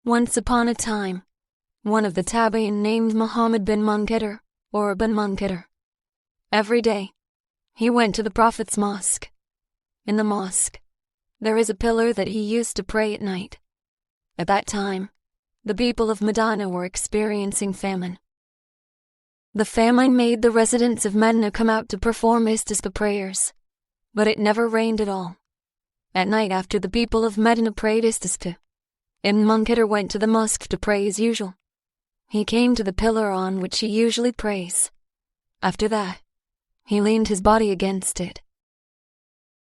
Once upon a time, one of the tabi'i named Muhammad bin Munkadir, or bin Munkadir. Every day, he went to the Prophet's mosque. In the mosque, there is a pillar that he used to pray at night. At that time, the people of Medina were experiencing famine. The famine made the residents of Medina come out to perform istisqa prayers, but it never rained at all. At night, after the people of Medina prayed istisqa, al-Munkadir went to the mosque to pray as usual. He came to the pillar on which he usually prays. After that, he leaned his body against it.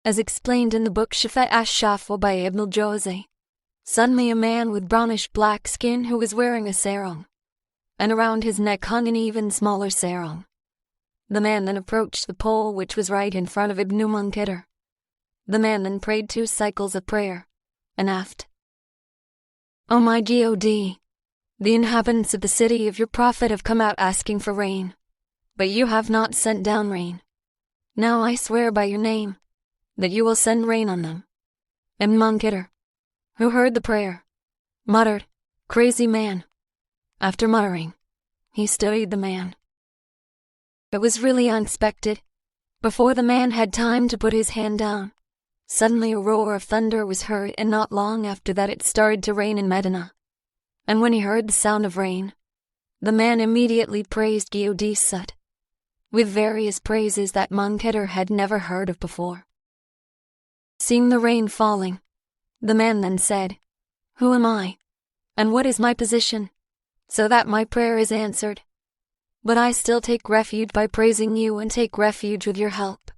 As explained in the book Shifa ash-Shafa by Ibn al-Jawzi, suddenly a man with brownish-black skin who was wearing a sarong, and around his neck hung an even smaller sarong. The man then approached the pole which was right in front of Ibn al-Munkadir. The man then prayed 2 cycles of prayer, and asked, "O my God, the inhabitants of the city of your Prophet have come out asking for rain, but you have not sent down rain. Now I swear by your name that you will send rain on them." Ibn al-Munkadir, who heard the prayer, muttered, "Crazy man." After muttering, he studied the man. It was really unexpected. Before the man had time to put his hand down, suddenly a roar of thunder was heard, and not long after that it started to rain in Medina. And when he heard the sound of rain, the man immediately praised God Sut, with various praises that Munkadir had never heard of before. Seeing the rain falling, the man then said, "Who am I, and what is my position, so that my prayer is answered? But I still take refuge by praising you and take refuge with your help."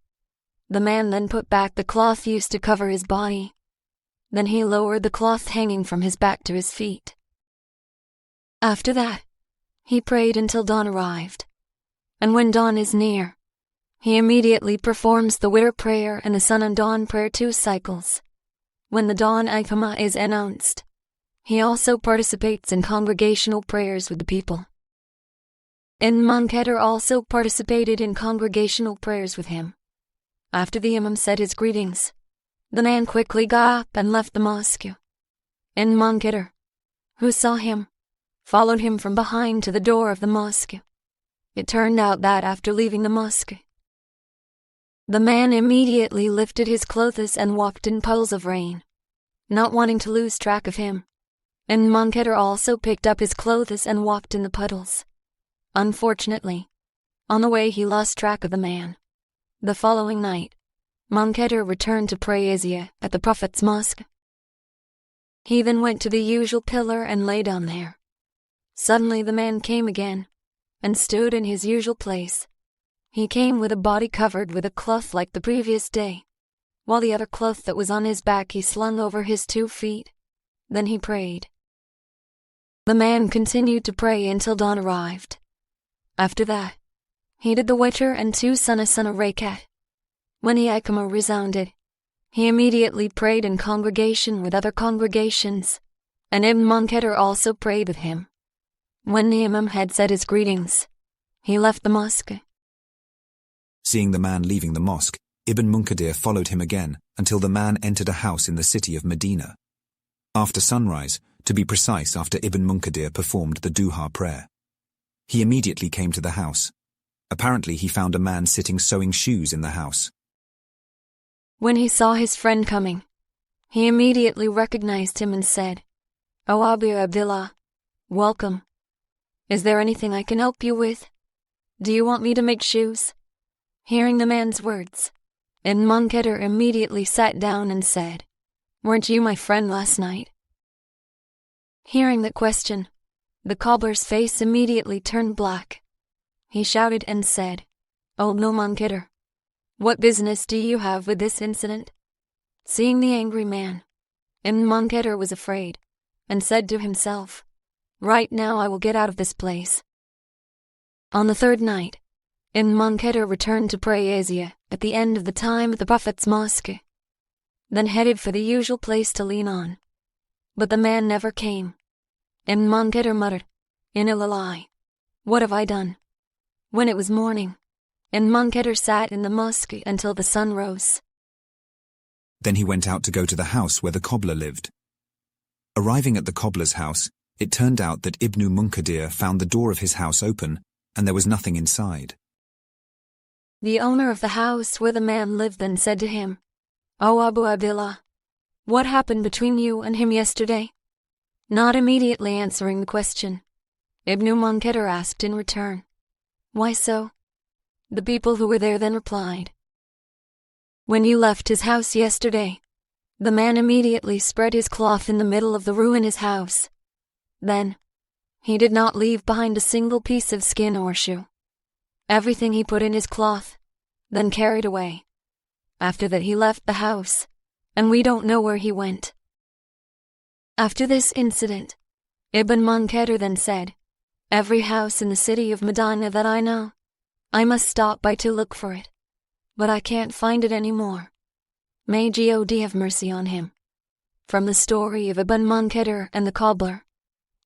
The man then put back the cloth used to cover his body. Then he lowered the cloth hanging from his back to his feet. After that, he prayed until dawn arrived. And when dawn is near, he immediately performs the witr prayer and the sun and dawn prayer 2 cycles. When the dawn iqamah is announced, he also participates in congregational prayers with the people. Al-Munkadir also participated in congregational prayers with him. After the imam said his greetings, the man quickly got up and left the mosque. Al-Munkadir, who saw him, followed him from behind to the door of the mosque. It turned out that after leaving the mosque, the man immediately lifted his clothes and walked in puddles of rain. Not wanting to lose track of him, al-Munkadir also picked up his clothes and walked in the puddles. Unfortunately, on the way he lost track of the man. The following night, Munkadir returned to pray Isya at the Prophet's mosque. He then went to the usual pillar and lay down there. Suddenly the man came again, and stood in his usual place. He came with a body covered with a cloth like the previous day, while the other cloth that was on his back he slung over his 2 feet. Then he prayed. The man continued to pray until dawn arrived. After that, he did the witr and 2 sunnah rakat. When the iqamah resounded, he immediately prayed in congregation with other congregations, and Ibn Munkadir also prayed with him. When the imam had said his greetings, he left the mosque. Seeing the man leaving the mosque, Ibn Munkadir followed him again until the man entered a house in the city of Medina. After sunrise, to be precise, after Ibn Munkadir performed the duha prayer, he immediately came to the house. Apparently he found a man sitting sewing shoes in the house. When he saw his friend coming, he immediately recognized him and said, "O Abu Abdullah, welcome. Is there anything I can help you with? Do you want me to make shoes?" Hearing the man's words, al-Munkadir immediately sat down and said, "Weren't you my friend last night?" Hearing the question, the cobbler's face immediately turned black. He shouted and said, "O al-Munkadir, what business do you have with this incident?" Seeing the angry man, al-Munkadir was afraid, and said to himself, "Right now I will get out of this place." On the 3rd night, al-Munkadir returned to pray Isya at the end of the time at the Prophet's mosque, then headed for the usual place to lean on. But the man never came. Al-Munkadir muttered, "Inna lillahi, what have I done?" When it was morning, al-Munkadir sat in the mosque until the sun rose. Then he went out to go to the house where the cobbler lived. Arriving at the cobbler's house, it turned out that Ibn al-Munkadir found the door of his house open, and there was nothing inside. The owner of the house where the man lived then said to him, "O Abu Abdullah, what happened between you and him yesterday?" Not immediately answering the question, Ibn al-Munkadir asked in return, "Why so?" The people who were there then replied, "When you left his house yesterday, the man immediately spread his cloth in the middle of the room in his house. Then, he did not leave behind a single piece of skin or shoe. Everything he put in his cloth, then carried away. After that he left the house, and we don't know where he went." After this incident, Ibn Munkadir then said, "Every house in the city of Medina that I know, I must stop by to look for it, but I can't find it anymore. May God have mercy on him." From the story of Ibn Munkadir and the cobbler,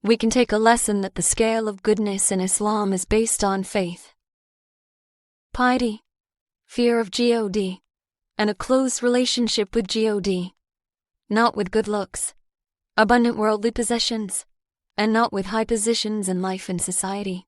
we can take a lesson that the scale of goodness in Islam is based on faith, piety, fear of God, and a close relationship with God, not with good looks, abundant worldly possessions, and not with high positions in life and society.